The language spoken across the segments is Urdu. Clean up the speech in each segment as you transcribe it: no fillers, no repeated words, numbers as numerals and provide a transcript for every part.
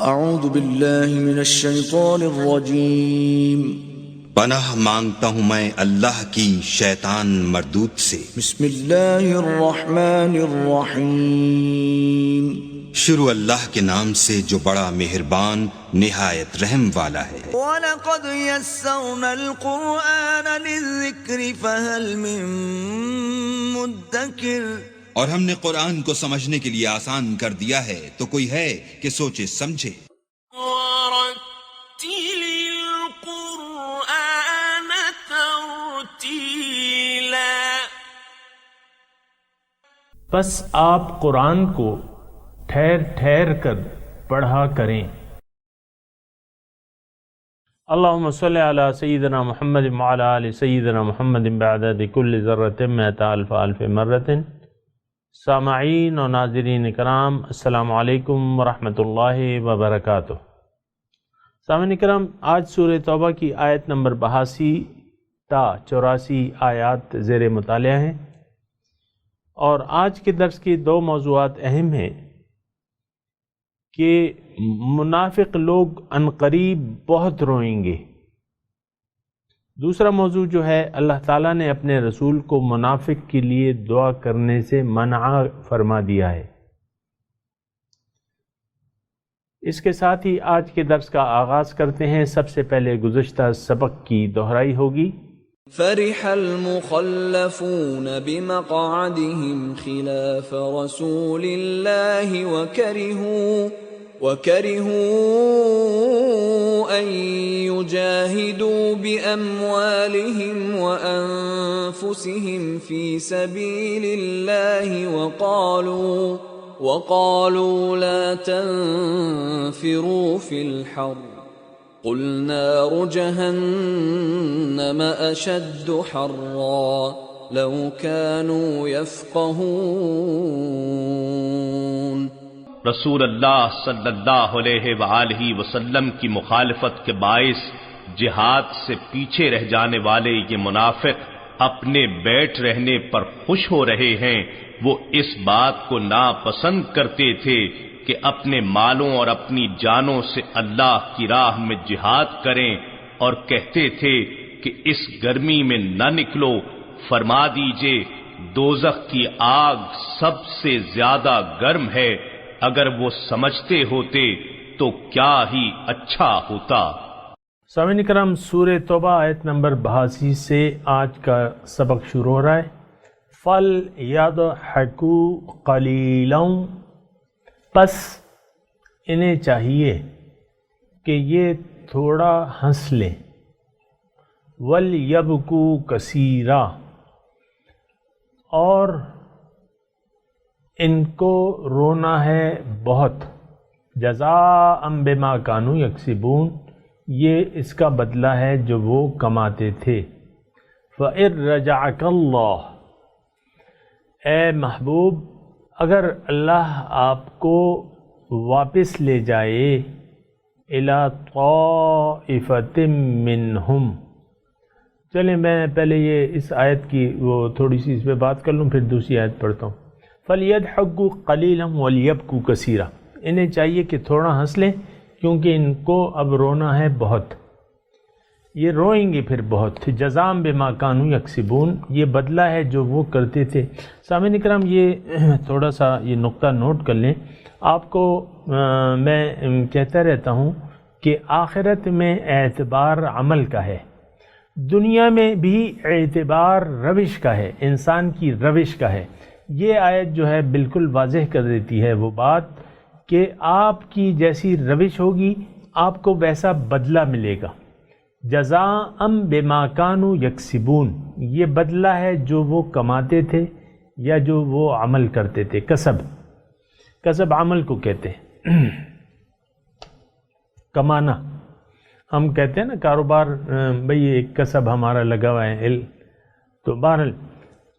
اعوذ باللہ من الشیطان الرجیم پناہ مانگتا ہوں میں اللہ کی شیطان مردود سے۔ بسم اللہ الرحمن الرحیم شروع اللہ کے نام سے جو بڑا مہربان نہایت رحم والا ہے۔ وَلَقَدْ يَسَّرْنَا الْقُرْآنَ لِلذِّكْرِ فَهَلْ مِن مُدَّكِرٍ، اور ہم نے قرآن کو سمجھنے کے لیے آسان کر دیا ہے تو کوئی ہے کہ سوچے سمجھے۔ وَرَتِّلِ الْقُرْآنَ تَرْتِيلًا، بس آپ قرآن کو ٹھہر ٹھہر کر پڑھا کریں۔ اللہم صلی علی سیدنا محمد وعلی آل سیدنا محمد بعدد کل ذرۃ مئۃ الف الف مرۃ۔ سامعین و ناظرین کرام، السلام علیکم ورحمۃ اللہ وبرکاتہ۔ سامعین کرام، آج سورہ توبہ کی آیت نمبر 82 تا 84 آیات زیر مطالعہ ہیں، اور آج کے درس کی دو موضوعات اہم ہیں کہ منافق لوگ عنقریب بہت روئیں گے۔ دوسرا موضوع جو ہے، اللہ تعالیٰ نے اپنے رسول کو منافق کے لیے دعا کرنے سے منع فرما دیا ہے۔ اس کے ساتھ ہی آج کے درس کا آغاز کرتے ہیں۔ سب سے پہلے گزشتہ سبق کی دہرائی ہوگی۔ فرح المخلفون بمقعدهم خلاف رسول الله وكرهوا أن يجاهدوا بأموالهم وأنفسهم في سبيل الله وقالوا لا تنفروا في الحر قل نار جهنم أشد حرا لو كانوا يفقهون۔ رسول اللہ صلی اللہ علیہ وآلہ وسلم کی مخالفت کے باعث جہاد سے پیچھے رہ جانے والے یہ منافق اپنے بیٹھ رہنے پر خوش ہو رہے ہیں۔ وہ اس بات کو ناپسند کرتے تھے کہ اپنے مالوں اور اپنی جانوں سے اللہ کی راہ میں جہاد کریں، اور کہتے تھے کہ اس گرمی میں نہ نکلو۔ فرما دیجئے دوزخ کی آگ سب سے زیادہ گرم ہے، اگر وہ سمجھتے ہوتے تو کیا ہی اچھا ہوتا۔ سامعین کرام، سورہ توبہ آیت نمبر 82 سے آج کا سبق شروع ہو رہا ہے۔ فَلْيَضْحَكُوا قَلِيلًا، پس انہیں چاہیے کہ یہ تھوڑا ہنس لیں۔ وَلْيَبْكُوا كَثِيرًا، اور ان کو رونا ہے بہت۔ جزاء بما کانوا یکسبون، یہ اس کا بدلہ ہے جو وہ کماتے تھے۔ فَإِن رَجَعَكَ اللَّهُ، اے محبوب اگر اللہ آپ کو واپس لے جائے، إِلَىٰ طَائِفَةٍ مِّنْهُمْ، چلیں میں پہلے یہ اس آیت کی وہ تھوڑی سی اس پہ بات کر لوں، پھر دوسری آیت پڑھتا ہوں۔ فَلْيَضْحَكُوا قَلِيلًا وَلْيَبْكُوا كَثِيرًا، انہیں چاہیے کہ تھوڑا ہنس لیں کیونکہ ان کو اب رونا ہے بہت، یہ روئیں گے پھر بہت۔ جزاء بما کانوا یکسبون، یہ بدلہ ہے جو وہ کرتے تھے۔ سامعین کرام، یہ تھوڑا سا یہ نقطہ نوٹ کر لیں۔ آپ کو میں کہتا رہتا ہوں کہ آخرت میں اعتبار عمل کا ہے، دنیا میں بھی اعتبار روش کا ہے، انسان کی روش کا ہے۔ یہ آیت جو ہے بالکل واضح کر دیتی ہے وہ بات کہ آپ کی جیسی روش ہوگی آپ کو ویسا بدلہ ملے گا۔ جزاء بما کانوا یکسبون، یہ بدلہ ہے جو وہ کماتے تھے یا جو وہ عمل کرتے تھے۔ کسب عمل کو کہتے ہیں، کمانا۔ ہم کہتے ہیں نا کاروبار، بھئی ایک کسب ہمارا لگا ہوا ہے، تو بہرحال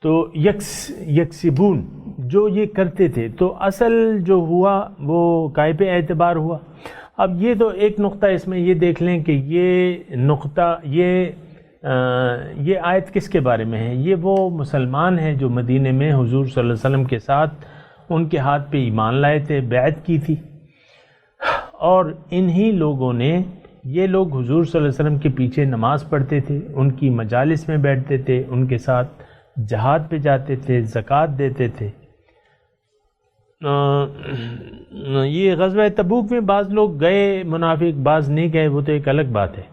تو یکسبون جو یہ کرتے تھے، تو اصل جو ہوا وہ کائے پہ اعتبار ہوا۔ اب یہ تو ایک نقطہ اس میں یہ دیکھ لیں کہ یہ نقطہ یہ آیت کس کے بارے میں ہے؟ یہ وہ مسلمان ہیں جو مدینے میں حضور صلی اللہ علیہ وسلم کے ساتھ ان کے ہاتھ پہ ایمان لائے تھے، بیعت کی تھی، اور انہی لوگوں نے، یہ لوگ حضور صلی اللہ علیہ وسلم کے پیچھے نماز پڑھتے تھے، ان کی مجالس میں بیٹھتے تھے، ان کے ساتھ جہاد پہ جاتے تھے، زکوٰۃ دیتے تھے۔ یہ غزوہ تبوک میں بعض لوگ گئے منافق، بعض نہیں گئے، وہ تو ایک الگ بات ہے،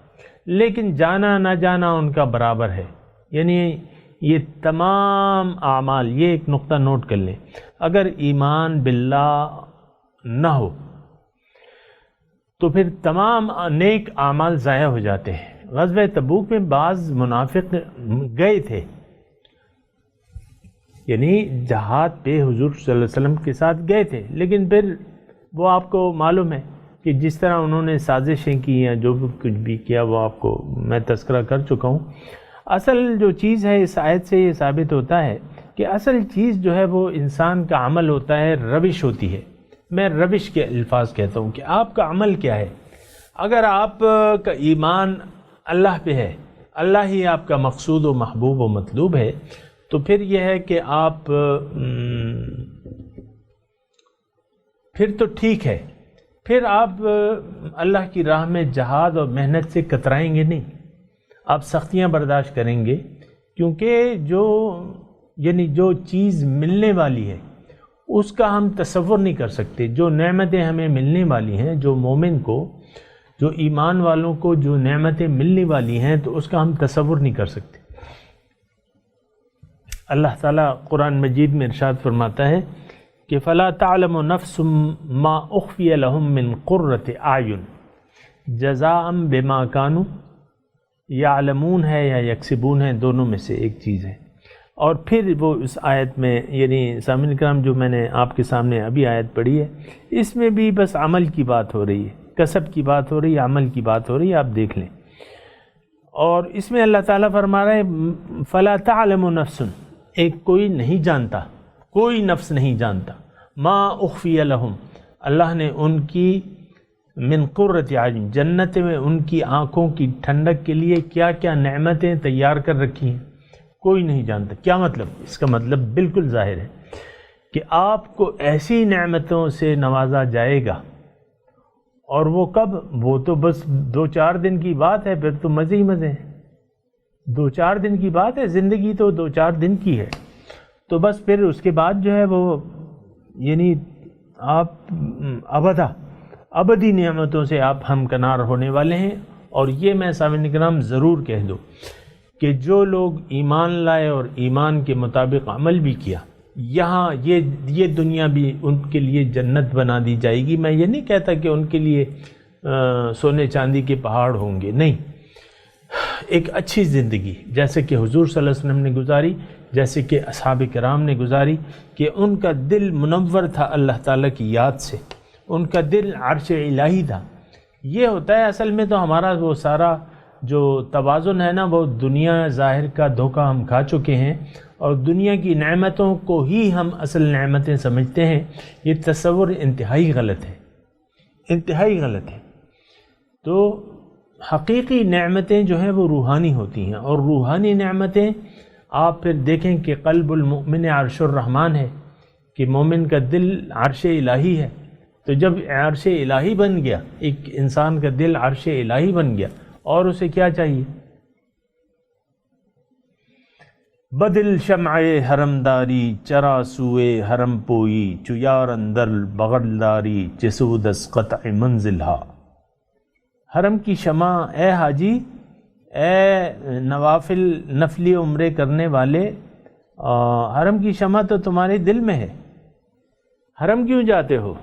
لیکن جانا نہ جانا ان کا برابر ہے۔ یعنی یہ تمام اعمال، یہ ایک نقطہ نوٹ کر لیں، اگر ایمان باللہ نہ ہو تو پھر تمام نیک اعمال ضائع ہو جاتے ہیں۔ غزوہ تبوک میں بعض منافق گئے تھے، یعنی جہاد پہ حضور صلی اللہ علیہ وسلم کے ساتھ گئے تھے، لیکن پھر وہ آپ کو معلوم ہے کہ جس طرح انہوں نے سازشیں کی یا جو بھی کچھ بھی کیا وہ آپ کو میں تذکرہ کر چکا ہوں۔ اصل جو چیز ہے اس آیت سے یہ ثابت ہوتا ہے کہ اصل چیز جو ہے وہ انسان کا عمل ہوتا ہے، روش ہوتی ہے۔ میں روش کے الفاظ کہتا ہوں کہ آپ کا عمل کیا ہے۔ اگر آپ کا ایمان اللہ پہ ہے، اللہ ہی آپ کا مقصود و محبوب و مطلوب ہے، تو پھر یہ ہے کہ آپ پھر تو ٹھیک ہے، پھر آپ اللہ کی راہ میں جہاد اور محنت سے کترائیں گے نہیں، آپ سختیاں برداشت کریں گے، کیونکہ جو چیز ملنے والی ہے اس کا ہم تصور نہیں کر سکتے۔ جو نعمتیں ہمیں ملنے والی ہیں، جو مومن کو، جو ایمان والوں کو جو نعمتیں ملنے والی ہیں تو اس کا ہم تصور نہیں کر سکتے۔ اللہ تعالیٰ قرآن مجید میں ارشاد فرماتا ہے کہ فَلَا تَعْلَمُ نَفْسٌ مَا أُخْفِيَ لَهُم مِّن قُرَّةِ أَعْيُنٍ جَزَاءً بِمَا كَانُوا يَعْلَمُونَ ہے یا یکسبون ہے، دونوں میں سے ایک چیز ہے۔ اور پھر وہ اس آیت میں، یعنی سامعین کرام جو میں نے آپ کے سامنے ابھی آیت پڑھی ہے، اس میں بھی بس عمل کی بات ہو رہی ہے، کسب کی بات ہو رہی ہے، عمل کی بات ہو رہی ہے، آپ دیکھ لیں۔ اور اس میں اللہ تعالیٰ فرما رہا ہے فَلَا تَعْلَمُ نَفْسٌ، ایک کوئی نہیں جانتا، کوئی نفس نہیں جانتا، مَا أُخْفِيَ لَهُم، اللہ نے ان کی من قرۃ اعین، جنت میں ان کی آنکھوں کی ٹھنڈک کے لیے کیا کیا نعمتیں تیار کر رکھی ہیں، کوئی نہیں جانتا۔ کیا مطلب؟ اس کا مطلب بالکل ظاہر ہے کہ آپ کو ایسی نعمتوں سے نوازا جائے گا، اور وہ کب؟ وہ تو بس 2-4 دن کی بات ہے، پھر تو مزے ہی مزے ہیں۔ 2-4 دن کی بات ہے، زندگی تو 2-4 دن کی ہے، تو بس پھر اس کے بعد جو ہے وہ یعنی آپ ابدی نعمتوں سے آپ ہمکنار ہونے والے ہیں۔ اور یہ میں سامعین کرام ضرور کہہ دوں کہ جو لوگ ایمان لائے اور ایمان کے مطابق عمل بھی کیا، یہاں یہ دنیا بھی ان کے لیے جنت بنا دی جائے گی۔ میں یہ نہیں کہتا کہ ان کے لیے سونے چاندی کے پہاڑ ہوں گے، نہیں، ایک اچھی زندگی جیسے کہ حضور صلی اللہ علیہ وسلم نے گزاری، جیسے کہ اصحاب کرام نے گزاری، کہ ان کا دل منور تھا اللہ تعالیٰ کی یاد سے، ان کا دل عرش الہی تھا۔ یہ ہوتا ہے اصل میں تو ہمارا وہ سارا جو توازن ہے نا، وہ دنیا ظاہر کا دھوکہ ہم کھا چکے ہیں، اور دنیا کی نعمتوں کو ہی ہم اصل نعمتیں سمجھتے ہیں۔ یہ تصور انتہائی غلط ہے، انتہائی غلط ہے۔ تو حقیقی نعمتیں جو ہیں وہ روحانی ہوتی ہیں، اور روحانی نعمتیں آپ پھر دیکھیں کہ قلب المؤمن عرش الرحمن ہے، کہ مومن کا دل عرش الہی ہے۔ تو جب عرش الہی بن گیا، ایک انسان کا دل عرش الہی بن گیا، اور اسے کیا چاہیے؟ بدل شمع حرم داری، چرا سوئے حرم پوئی، چیار اندر بغل داری، چسود از قطع منزلہا۔ حرم کی شمع، اے حاجی، اے نفلی عمرے کرنے والے، حرم کی شمع تو تمہارے دل میں ہے، حرم کیوں جاتے ہو؟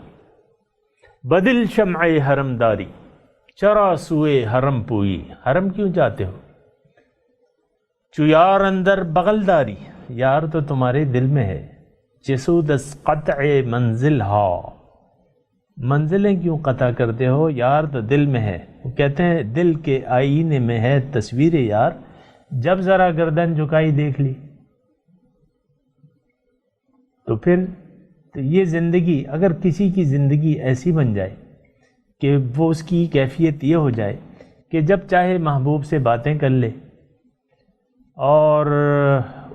بدل شمع حرم داری، چرا سوئے حرم پوئی، حرم کیوں جاتے ہو؟ چو یار اندر بغل داری، یار تو تمہارے دل میں ہے، جسود از قطع منزل ہا، منزلیں کیوں قطع کرتے ہو؟ یار تو دل میں ہے۔ وہ کہتے ہیں دل کے آئینے میں ہے تصویر یار، جب ذرا گردن جھکائی دیکھ لی۔ تو پھر تو یہ زندگی، اگر کسی کی زندگی ایسی بن جائے کہ وہ اس کی کیفیت یہ ہو جائے کہ جب چاہے محبوب سے باتیں کر لے، اور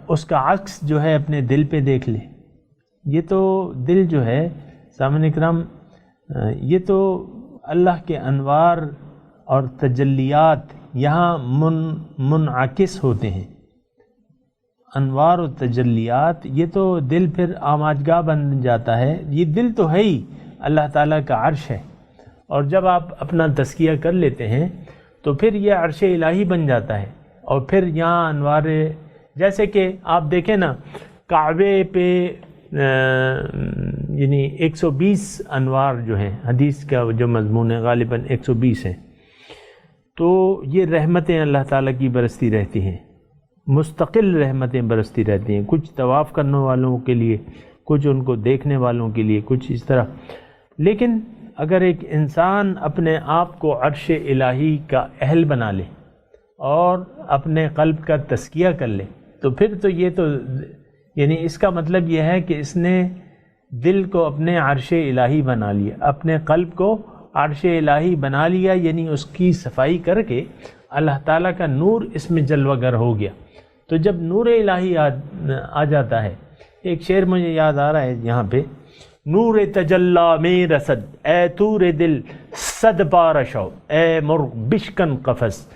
اس کا عکس جو ہے اپنے دل پہ دیکھ لے، یہ تو دل جو ہے سامعین کرام، یہ تو اللہ کے انوار اور تجلیات یہاں منعکس ہوتے ہیں۔ انوار و تجلیات، یہ تو دل پھر آماجگاہ بن جاتا ہے۔ یہ دل تو ہے ہی اللہ تعالیٰ کا عرش ہے، اور جب آپ اپنا تزکیہ کر لیتے ہیں تو پھر یہ عرش الہی بن جاتا ہے، اور پھر یہاں انوار، جیسے کہ آپ دیکھیں نا کعبے پہ یعنی 120 انوار جو ہیں، حدیث کا جو مضمون ہے غالباً 120 ہیں، تو یہ رحمتیں اللہ تعالیٰ کی برستی رہتی ہیں، مستقل رحمتیں برستی رہتی ہیں، کچھ طواف کرنے والوں کے لیے، کچھ ان کو دیکھنے والوں کے لیے، کچھ اس طرح۔ لیکن اگر ایک انسان اپنے آپ کو عرش الہی کا اہل بنا لے اور اپنے قلب کا تزکیہ کر لے، تو پھر تو یہ تو یعنی اس کا مطلب یہ ہے کہ اس نے دل کو اپنے عرش الہی بنا لیا، اپنے قلب کو عرش الہی بنا لیا، یعنی اس کی صفائی کر کے اللہ تعالیٰ کا نور اس میں جلوہ گر ہو گیا۔ تو جب نور الہی آ جاتا ہے، ایک شعر مجھے یاد آ رہا ہے یہاں پہ، نور تجلی میں رسد اے تور دل صد پار شو، اے مرغ بشکن قفس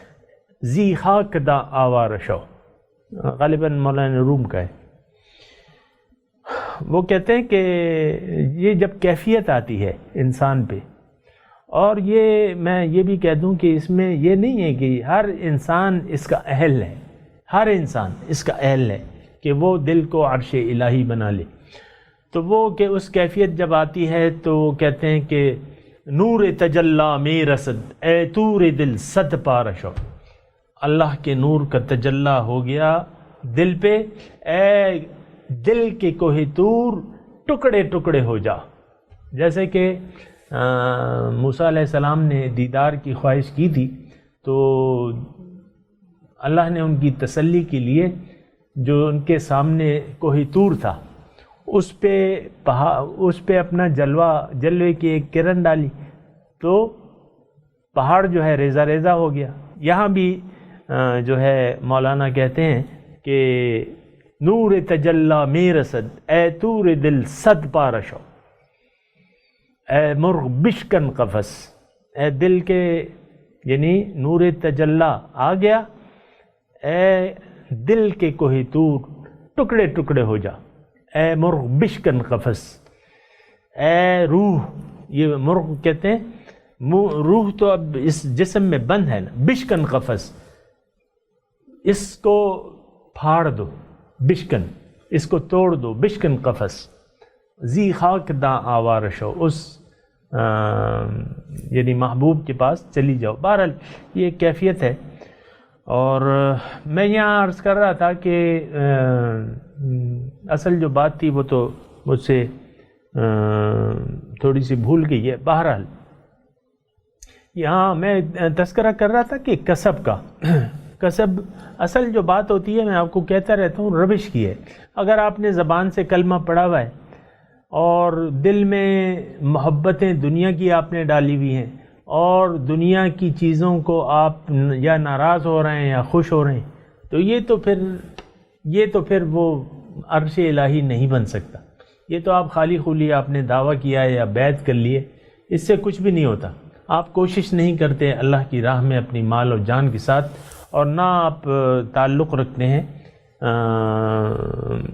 زی خاک دا آوار شو، غالباً مولانا روم کا ہے۔ وہ کہتے ہیں کہ یہ جب کیفیت آتی ہے انسان پہ، اور یہ میں یہ بھی کہہ دوں کہ اس میں یہ نہیں ہے کہ ہر انسان اس کا اہل ہے، ہر انسان اس کا اہل ہے کہ وہ دل کو عرش الہی بنا لے، تو وہ کہ اس کیفیت جب آتی ہے تو کہتے ہیں کہ نور تجلی میں رسد اے تور دل صد پارشو، اللہ کے نور کا تجلی ہو گیا دل پہ، اے دل کے کوہ طور ٹکڑے ٹکڑے ہو جا۔ جیسے کہ موسیٰ علیہ السلام نے دیدار کی خواہش کی تھی، تو اللہ نے ان کی تسلی کے لیے جو ان کے سامنے کوہ طور تھا اس پہ اپنا جلوے کی ایک کرن ڈالی، تو پہاڑ جو ہے ریزہ ریزہ ہو گیا۔ یہاں بھی جو ہے مولانا کہتے ہیں کہ نور تجلی میں رسد اے تور دل صد پارشو، اے مرغ بشکن قفس، اے دل کے یعنی نور تجلی آ گیا، اے دل کے کوہ طور ٹکڑے ٹکڑے ہو جا، اے مرغ بشکن قفس، اے روح، یہ مرغ کہتے ہیں، روح تو اب اس جسم میں بند ہے نا، بشکن قفس، اس کو پھاڑ دو، بشکن اس کو توڑ دو، بشکن قفس زی خاک دا آوارشو، اس یعنی محبوب کے پاس چلی جاؤ۔ بہرحال یہ کیفیت ہے۔ اور میں یہاں عرض کر رہا تھا کہ اصل جو بات تھی وہ تو مجھ سے تھوڑی سی بھول گئی ہے۔ بہرحال یہاں میں تذکرہ کر رہا تھا کہ کسب کا، کسب اصل جو بات ہوتی ہے، میں آپ کو کہتا رہتا ہوں، روش کی ہے۔ اگر آپ نے زبان سے کلمہ پڑھا ہوا ہے اور دل میں محبتیں دنیا کی آپ نے ڈالی ہوئی ہیں، اور دنیا کی چیزوں کو آپ یا ناراض ہو رہے ہیں یا خوش ہو رہے ہیں، تو یہ تو پھر وہ عرش الہی نہیں بن سکتا۔ یہ تو آپ خالی خولی آپ نے دعویٰ کیا ہے یا بیعت کر لیے، اس سے کچھ بھی نہیں ہوتا۔ آپ کوشش نہیں کرتے اللہ کی راہ میں اپنی مال و جان کے ساتھ، اور نہ آپ تعلق رکھتے ہیں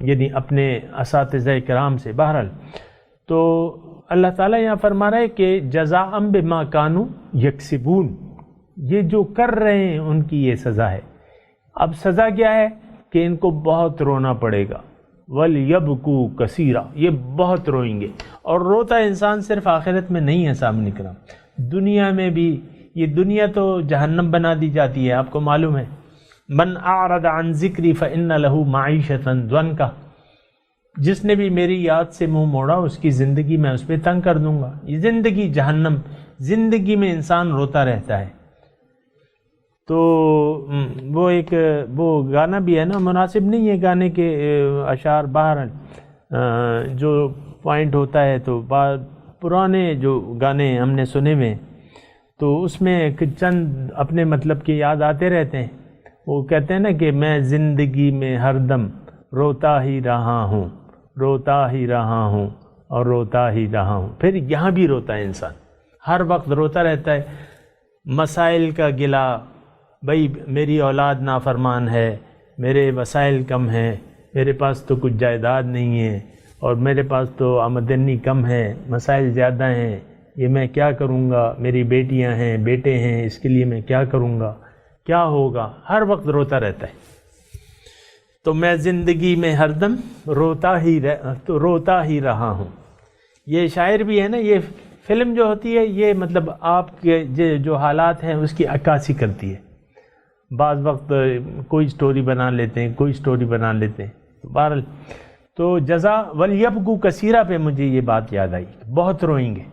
یعنی اپنے اساتذہ کرام سے۔ بہرحال تو اللہ تعالیٰ یہاں فرما رہا ہے کہ جزاء بما کانوا یکسبون، یہ جو کر رہے ہیں ان کی یہ سزا ہے۔ اب سزا کیا ہے کہ ان کو بہت رونا پڑے گا، وَلْيَبْكُوا كَثِيرًا، یہ بہت روئیں گے۔ اور روتا انسان صرف آخرت میں نہیں ہے سامنے کرام، دنیا میں بھی۔ یہ دنیا تو جہنم بنا دی جاتی ہے، آپ کو معلوم ہے۔ من اعرض عن ذکری فإن له معیشۃ ضنکا، جس نے بھی میری یاد سے منہ موڑا اس کی زندگی میں اس پہ تنگ کر دوں گا۔ یہ زندگی جہنم، زندگی میں انسان روتا رہتا ہے۔ تو وہ گانا بھی ہے نا، مناسب نہیں ہے گانے کے اشعار، باہر جو پوائنٹ ہوتا ہے تو پرانے جو گانے ہم نے سنے ہوئے تو اس میں چند اپنے مطلب کے یاد آتے رہتے ہیں۔ وہ کہتے ہیں نا کہ میں زندگی میں ہر دم روتا ہی رہا ہوں، روتا ہی رہا ہوں اور روتا ہی رہا ہوں۔ پھر یہاں بھی روتا ہے انسان، ہر وقت روتا رہتا ہے، مسائل کا گلا، بھئی میری اولاد نافرمان ہے، میرے وسائل کم ہیں، میرے پاس تو کچھ جائیداد نہیں ہے، اور میرے پاس تو آمدنی کم ہے، مسائل زیادہ ہیں، یہ میں کیا کروں گا، میری بیٹیاں ہیں، بیٹے ہیں، اس کے لیے میں کیا کروں گا، کیا ہوگا، ہر وقت روتا رہتا ہے۔ تو میں زندگی میں ہر دم روتا ہی رہا ہوں۔ یہ شاعر بھی ہے نا، یہ فلم جو ہوتی ہے یہ مطلب آپ کے جو حالات ہیں اس کی عکاسی کرتی ہے۔ بعض وقت کوئی سٹوری بنا لیتے ہیں، کوئی سٹوری بنا لیتے ہیں، بہرحال تو جزا ولیبکو کثیرہ پہ مجھے یہ بات یاد آئی، بہت روئیں گے،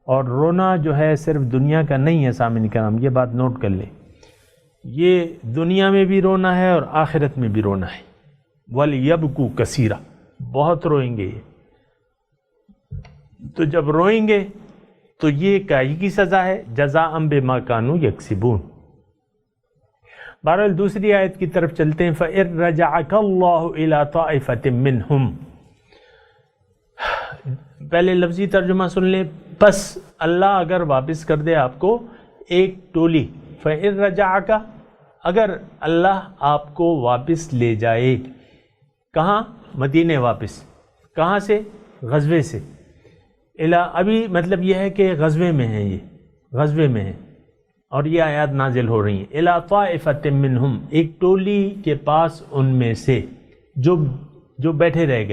اور رونا جو ہے صرف دنیا کا نہیں ہے سامعین کرام، یہ بات نوٹ کر لیں، یہ دنیا میں بھی رونا ہے اور آخرت میں بھی رونا ہے۔ ولیبکو کثیرہ، بہت روئیں گے۔ تو جب روئیں گے تو یہ کائی کی سزا ہے، جزاء بما کانوا یکسبون۔ بہرحال دوسری آیت کی طرف چلتے ہیں، فَإِن رَجَعَكَ اللَّهُ إِلَىٰ طَائِفَةٍ مِّنْهُمْ۔ پہلے لفظی ترجمہ سن لیں، پس اللہ اگر واپس کر دے آپ کو ایک ٹولی، فَإِن رَجَعَكَ، اگر اللہ آپ کو واپس لے جائے، کہاں؟ مدینے واپس، کہاں سے؟ غزوے سے۔ ابھی مطلب یہ ہے کہ غزوے میں ہیں، یہ غزوے میں ہیں اور یہ آیات نازل ہو رہی ہیں۔ اِلَىٰ طَائِفَةٍ مِّنْهُمْ، ایک ٹولی کے پاس ان میں سے جو بیٹھے رہ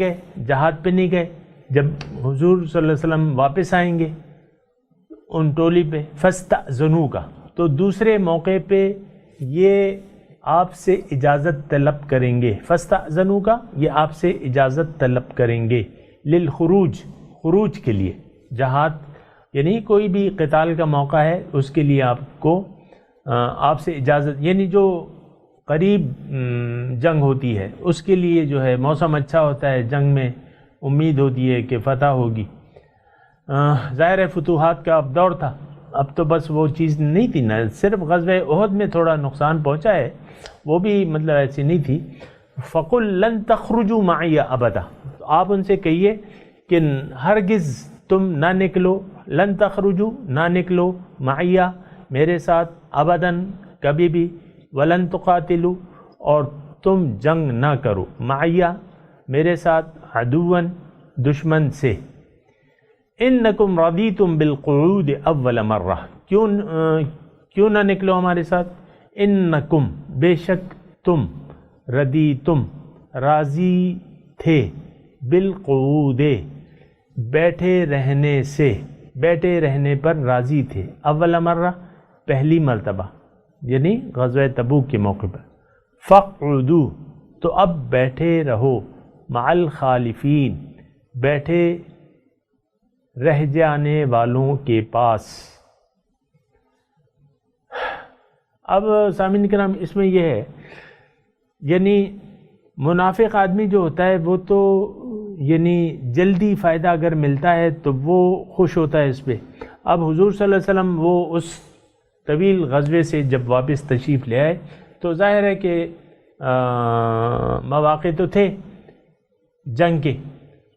گئے، جہاد پہ نہیں گئے، جب حضور صلی اللہ علیہ وسلم واپس آئیں گے ان ٹولی پہ، فَاسْتَأْذَنُوكَ، تو دوسرے موقع پہ یہ آپ سے اجازت طلب کریں گے، فَاسْتَأْذَنُوكَ، یہ آپ سے اجازت طلب کریں گے، خروج کے لیے، جہاد یعنی کوئی بھی قتال کا موقع ہے اس کے لیے آپ کو آپ سے اجازت، یعنی جو قریب جنگ ہوتی ہے اس کے لیے جو ہے موسم اچھا ہوتا ہے، جنگ میں امید ہوتی ہے کہ فتح ہوگی۔ ظاہر ہے فتوحات کا اب دور تھا، اب تو بس وہ چیز نہیں تھی نا، صرف غزوہ احد میں تھوڑا نقصان پہنچا ہے، وہ بھی مطلب ایسی نہیں تھی۔ فَقُلْ لَن تَخْرُجُوا مَعِيَ أَبَدًا، آپ ان سے کہیے کہ ہرگز تم نہ نکلو، لن تخرجو، نہ نکلو، معیہ، میرے ساتھ، ابداً، کبھی بھی، ولن تقاتلو، اور تم جنگ نہ کرو، معیہ، میرے ساتھ، عدواً، دشمن سے۔ انکم رضیتم بالقعود اول مرہ، کیوں نہ نکلو ہمارے ساتھ؟ انکم، بے شک تم، رضیتم، راضی تھے، بالقعود، بیٹھے رہنے سے، بیٹھے رہنے پر راضی تھے، اول مرہ، پہلی مرتبہ، یعنی غزوہ تبوک کے موقع پر۔ فاقعدوا، تو اب بیٹھے رہو، مع الخالفین، بیٹھے رہ جانے والوں کے پاس۔ اب سامعین کرام اس میں یہ ہے، یعنی منافق آدمی جو ہوتا ہے وہ تو یعنی جلدی فائدہ اگر ملتا ہے تو وہ خوش ہوتا ہے اس پہ۔ اب حضور صلی اللہ علیہ وسلم وہ اس طویل غزوے سے جب واپس تشریف لے آئے تو ظاہر ہے کہ مواقع تو تھے جنگ کے،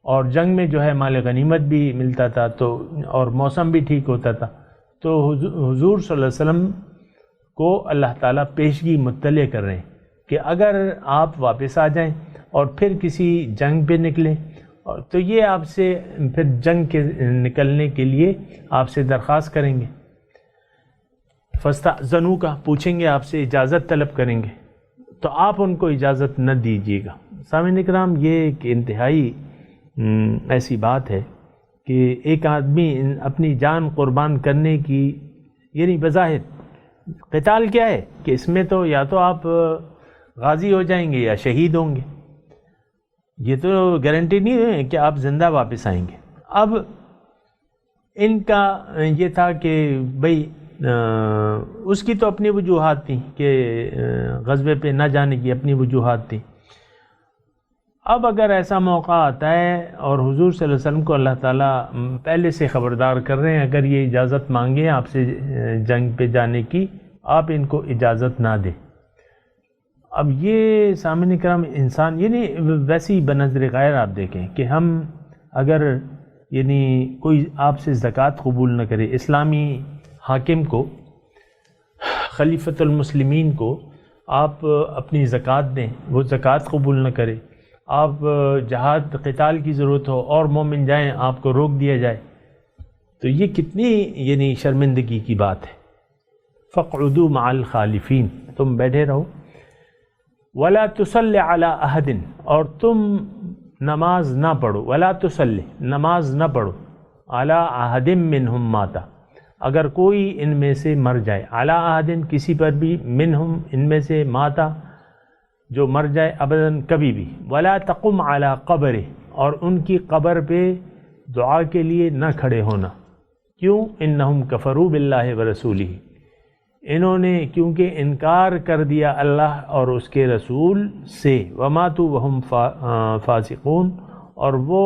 اور جنگ میں جو ہے مال غنیمت بھی ملتا تھا، تو اور موسم بھی ٹھیک ہوتا تھا، تو حضور صلی اللہ علیہ وسلم کو اللہ تعالیٰ پیشگی مطلع کر رہے ہیں کہ اگر آپ واپس آ جائیں اور پھر کسی جنگ پہ نکلیں تو یہ آپ سے پھر جنگ کے نکلنے کے لیے آپ سے درخواست کریں گے، فاستأذنوا کا پوچھیں گے، آپ سے اجازت طلب کریں گے، تو آپ ان کو اجازت نہ دیجیے گا۔ سامعین اکرام، یہ ایک انتہائی ایسی بات ہے کہ ایک آدمی اپنی جان قربان کرنے کی، یعنی بظاہر قتال کیا ہے کہ اس میں تو یا تو آپ غازی ہو جائیں گے یا شہید ہوں گے، یہ تو گارنٹی نہیں ہے کہ آپ زندہ واپس آئیں گے۔ اب ان کا یہ تھا کہ بھئی اس کی تو اپنی وجوہات تھیں کہ غزوے پہ نہ جانے کی اپنی وجوہات تھیں۔ اب اگر ایسا موقع آتا ہے اور حضور صلی اللہ علیہ وسلم کو اللہ تعالیٰ پہلے سے خبردار کر رہے ہیں، اگر یہ اجازت مانگیں آپ سے جنگ پہ جانے کی، آپ ان کو اجازت نہ دیں۔ اب یہ سامعین کرام انسان، یعنی ویسی بنظر غیر آپ دیکھیں کہ ہم اگر یعنی کوئی آپ سے زکوٰۃ قبول نہ کرے، اسلامی حاکم کو، خلیفۃ المسلمین کو آپ اپنی زکوٰۃ دیں، وہ زکوٰۃ قبول نہ کرے، آپ جہاد قتال کی ضرورت ہو اور مومن جائیں، آپ کو روک دیا جائے، تو یہ کتنی یعنی شرمندگی کی بات ہے۔ فاقعدوا مع الخالفین، تم بیٹھے رہو۔ ولا تصلی علی احد، اور تم نماز نہ پڑھو، ولا تصلی، نماز نہ پڑھو، علی احد منہم ماتا، اگر کوئی ان میں سے مر جائے، علی احد کسی پر بھی، منہم ان میں سے، ماتا جو مر جائے، ابداً کبھی بھی، ولا تقم علی قبر، اور ان کی قبر پہ دعا کے لیے نہ کھڑے ہونا۔ کیوں؟ انہم کفروا باللہ ورسولہ، انہوں نے کیونکہ انکار کر دیا اللہ اور اس کے رسول سے، وماتوا وہم فاسقون، اور وہ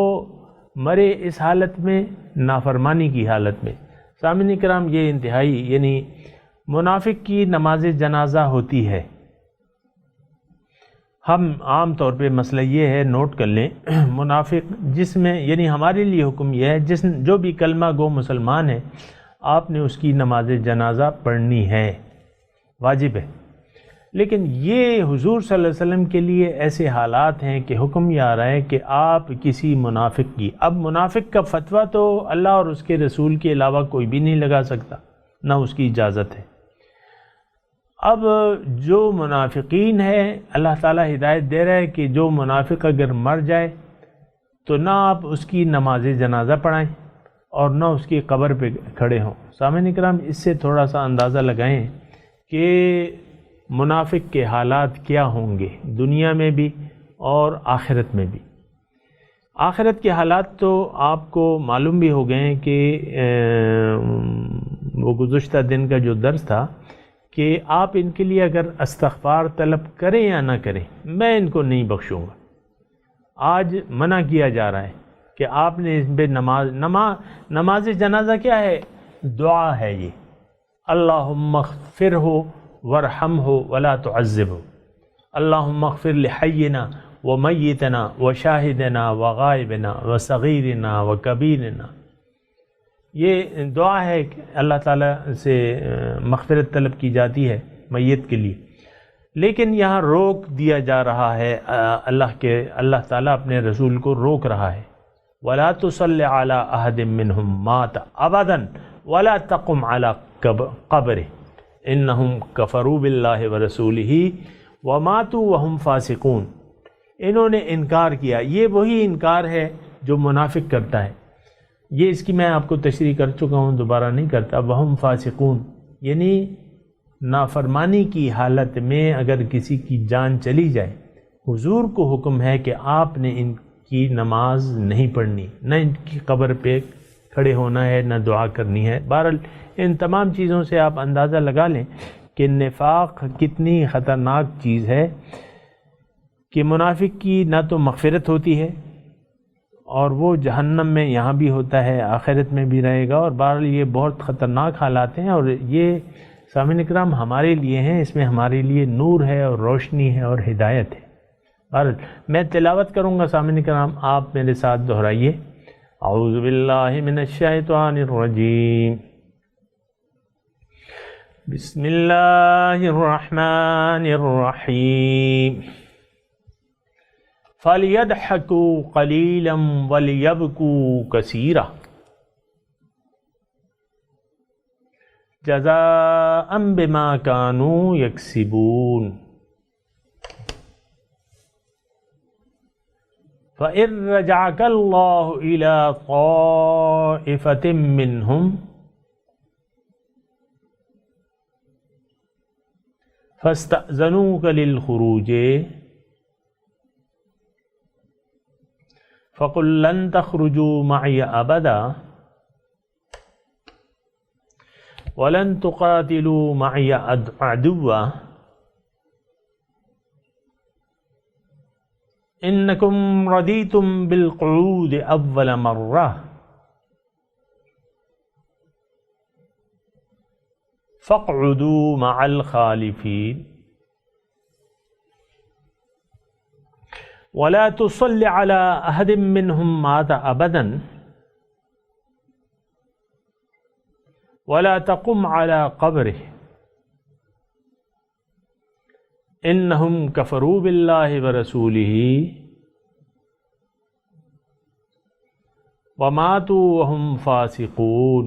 مرے اس حالت میں، نافرمانی کی حالت میں۔ سامعین کرام، یہ انتہائی یعنی منافق کی نماز جنازہ ہوتی ہے۔ ہم عام طور پہ مسئلہ یہ ہے، نوٹ کر لیں، منافق جس میں یعنی ہمارے لیے حکم یہ ہے، جو بھی کلمہ گو مسلمان ہے، آپ نے اس کی نماز جنازہ پڑھنی ہے، واجب ہے۔ لیکن یہ حضور صلی اللہ علیہ وسلم کے لیے ایسے حالات ہیں کہ حکم یہ آ رہا ہے کہ آپ کسی منافق کی، اب منافق کا فتویٰ تو اللہ اور اس کے رسول کے علاوہ کوئی بھی نہیں لگا سکتا، نہ اس کی اجازت ہے۔ اب جو منافقین ہیں، اللہ تعالیٰ ہدایت دے رہا ہے کہ جو منافق اگر مر جائے تو نہ آپ اس کی نماز جنازہ پڑھائیں اور نہ اس کی قبر پہ کھڑے ہوں۔ سامعین کرام، اس سے تھوڑا سا اندازہ لگائیں کہ منافق کے حالات کیا ہوں گے، دنیا میں بھی اور آخرت میں بھی۔ آخرت کے حالات تو آپ کو معلوم بھی ہو گئے ہیں کہ وہ گزشتہ دن کا جو درس تھا کہ آپ ان کے لیے اگر استغفار طلب کریں یا نہ کریں، میں ان کو نہیں بخشوں گا۔ آج منع کیا جا رہا ہے کہ آپ نے اس پہ نماز جنازہ کیا ہے؟ دعا ہے یہ، اللہم اغفرہ ورحمہ ولا تعذبہ، اللہم اغفر لحینا ومیتنا وشاہدنا وغائبنا وصغیرنا وکبیرنا۔ یہ دعا ہے کہ اللہ تعالیٰ سے مغفرت طلب کی جاتی ہے میت کے لیے، لیکن یہاں روک دیا جا رہا ہے، اللہ تعالیٰ اپنے رسول کو روک رہا ہے، وَلَا تُصَلِّ عَلَىٰ أَحَدٍ مِّنْهُمْ مَاتَ أَبَدًا وَلَا تَقُمْ عَلَىٰ قَبْرِهِ إِنَّهُمْ كَفَرُوا بِاللَّهِ وَرَسُولِهِ وَمَاتُوا وَهُمْ فَاسِقُونَ۔ انہوں نے انکار کیا، یہ وہی انکار ہے جو منافق کرتا ہے، یہ اس کی میں آپ کو تشریح کر چکا ہوں، دوبارہ نہیں کرتا۔ وَهُمْ فَاسِقُونَ یعنی نافرمانی کی حالت میں اگر کسی کی جان چلی جائے، حضور کو حکم ہے کہ آپ نے ان کی نماز نہیں پڑھنی، نہ ان کی قبر پہ کھڑے ہونا ہے، نہ دعا کرنی ہے۔ بہرحال ان تمام چیزوں سے آپ اندازہ لگا لیں کہ نفاق کتنی خطرناک چیز ہے، کہ منافق کی نہ تو مغفرت ہوتی ہے اور وہ جہنم میں یہاں بھی ہوتا ہے، آخرت میں بھی رہے گا، اور بہرحال یہ بہت خطرناک حالات ہیں، اور یہ سامعین اکرام ہمارے لیے ہیں، اس میں ہمارے لیے نور ہے اور روشنی ہے اور ہدایت ہے۔ بہرحال میں تلاوت کروں گا، سامعین اکرام آپ میرے ساتھ دہرائیے۔ اعوذ باللہ من الشیطان الرجیم، بسم اللہ الرحمن الرحیم، فَلْيَضْحَكُوا قَلِيلًا وَلْيَبْكُوا كَثِيرًا جَزَاءً بِمَا كَانُوا يَكْسِبُونَ فَإِن رَّجَعَكَ اللَّهُ إِلَىٰ طَائِفَةٍ مِّنْهُمْ فَاسْتَأْذَنُوكَ لِلْخُرُوجِ فَقُل لَّن تَخْرُجُوا مَعِيَ أَبَدًا وَلَن تُقَاتِلُوا مَعِيَ عَدُوًّا إِنَّكُمْ رَضِيتُمْ بِالْقُعُودِ أَوَّلَ مَرَّةٍ فَاقْعُدُوا مَعَ الْخَالِفِينَ وَلَا تُصَلِّ عَلَىٰ أَحَدٍ مِّنْهُمْ مَاتَ أَبَدًا ولا تقم على قبره انہم کفروا باللہ ورسولہ وماتوا وہم فاسقون۔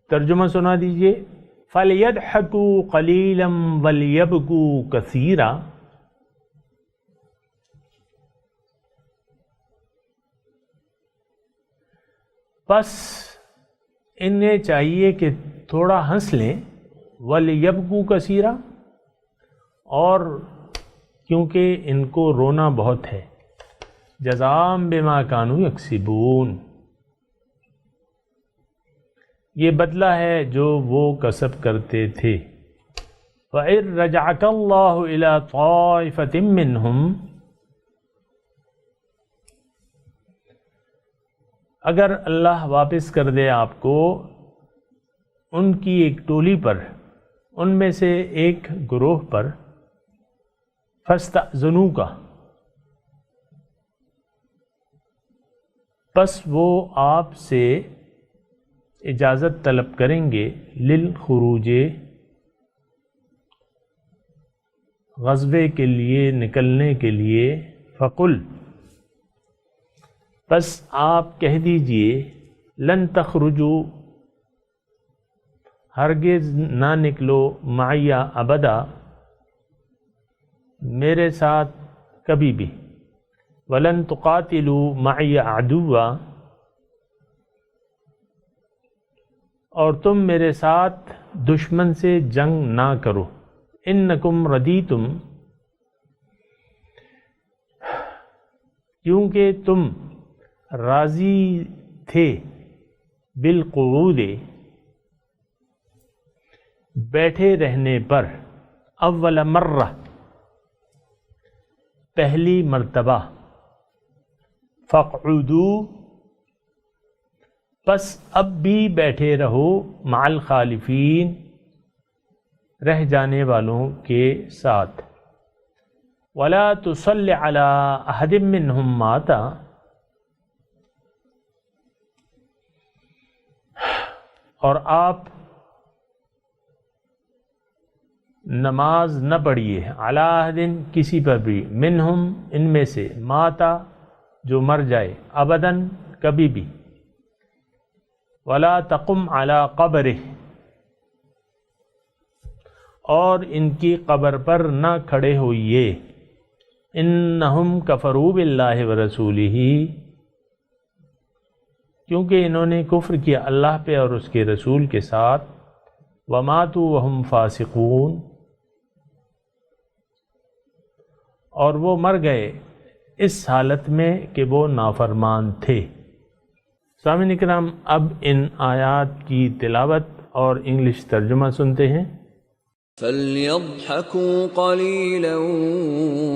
ترجمہ سنا دیجئے۔ فَلْيَضْحَكُوا قَلِيلًا وَلْيَبْكُوا كَثِيرًا، پس انہیں چاہیے کہ تھوڑا ہنس لیں، وَلْيَبْكُوا كَثِيرًا، اور کیونکہ ان کو رونا بہت ہے، جزاء بما كانوا يكسبون، یہ بدلہ ہے جو وہ کسب کرتے تھے۔ وَإِن رَجَعَكَ اللَّهُ إِلَىٰ طَائِفَةٍ مِّنْهُمْ، اگر اللہ واپس کر دے آپ کو ان کی ایک ٹولی پر، ان میں سے ایک گروہ پر، فَاسْتَأْذَنُوكَ، پس وہ آپ سے اجازت طلب کریں گے، للخروج، غزوے کے لیے، نکلنے کے لیے، فقل، پس آپ کہہ دیجئے، لن تخرجوا، ہرگز نہ نکلو، معی ابدا، میرے ساتھ کبھی بھی، ولن تقاتلوا معی عدوا، اور تم میرے ساتھ دشمن سے جنگ نہ کرو، انکم ردیتم، کیونکہ تم راضی تھے، بالقعود، بیٹھے رہنے پر، اول مرہ، پہلی مرتبہ، فاقعدوا، پس اب بھی بیٹھے رہو، مع الخالفین، رہ جانے والوں کے ساتھ، ولا تصل علی احد منہم مات، اور آپ نماز نہ پڑھیے، علی احد، کسی پر بھی، منہم، ان میں سے، ماتا، جو مر جائے، ابداً، کبھی بھی، ولا تقم علی قبرہ، اور ان کی قبر پر نہ کھڑے ہوئیے، انہم کفروا باللہ ورسولہ، کیونکہ انہوں نے کفر کیا اللہ پہ اور اس کے رسول کے ساتھ، وماتوا وہم فاسقون، اور وہ مر گئے اس حالت میں کہ وہ نافرمان تھے۔ سامعین اکرام، اب ان آیات کی تلاوت اور انگلش ترجمہ سنتے ہیں۔ فَلْيَضْحَكُوا قَلِيلًا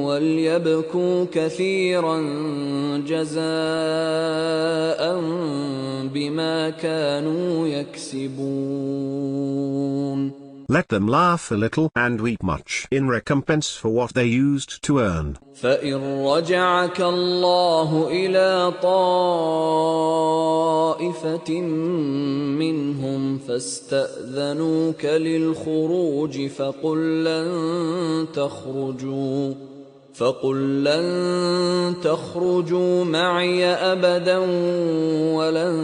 وَلْيَبْكُوا كَثِيرًا جَزَاءً بِمَا كَانُوا يَكْسِبُونَ۔ Let them laugh a little and weep much in recompense for what they used to earn. فَإِن رَّجَعَكَ اللَّهُ إِلَىٰ طَائِفَةٍ مِّنْهُمْ فَاسْتَأْذَنُوكَ لِلْخُرُوجِ فَقُل لَّن تَخْرُجُوا مَعِيَ أَبَدًا وَلَن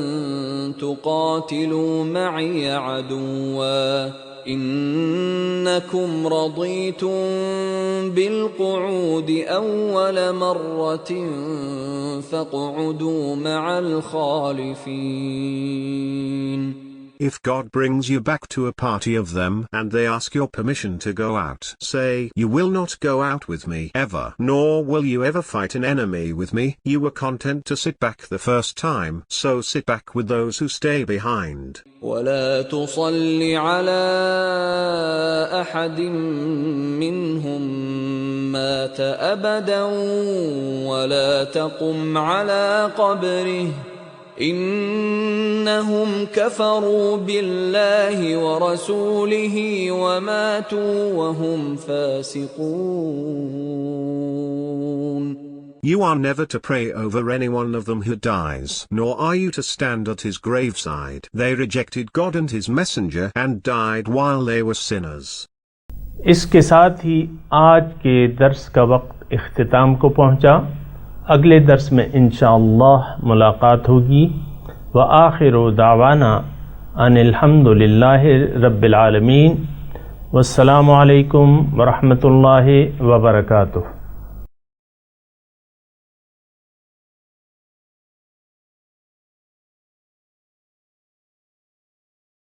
تُقَاتِلُوا مَعِيَ عَدُوًّا، إنكم رضيتم بالقعود أول مرة فاقعدوا مع الخالفين۔ If God brings you back to a party of them and they ask your permission to go out, say, you will not go out with me ever, nor will you ever fight an enemy with me. You were content to sit back the first time, so sit back with those who stay behind. ولا تصل على أحد منهم مات أبدا ولا تقم على قبره إنهم كفروا بالله ورسوله وماتوا وهم فاسقون۔ You are never to pray over any one of them who dies, nor are you to stand at his graveside. They rejected God and his messenger and died while they were sinners. اس کے ساتھ ہی آج کے درس کا وقت اختتام کو پہنچا. اگلے درس میں انشاءاللہ ملاقات ہوگی. وآخر دعوانا ان الحمد للہ رب العالمین. والسلام علیکم ورحمۃ اللہ وبرکاتہ.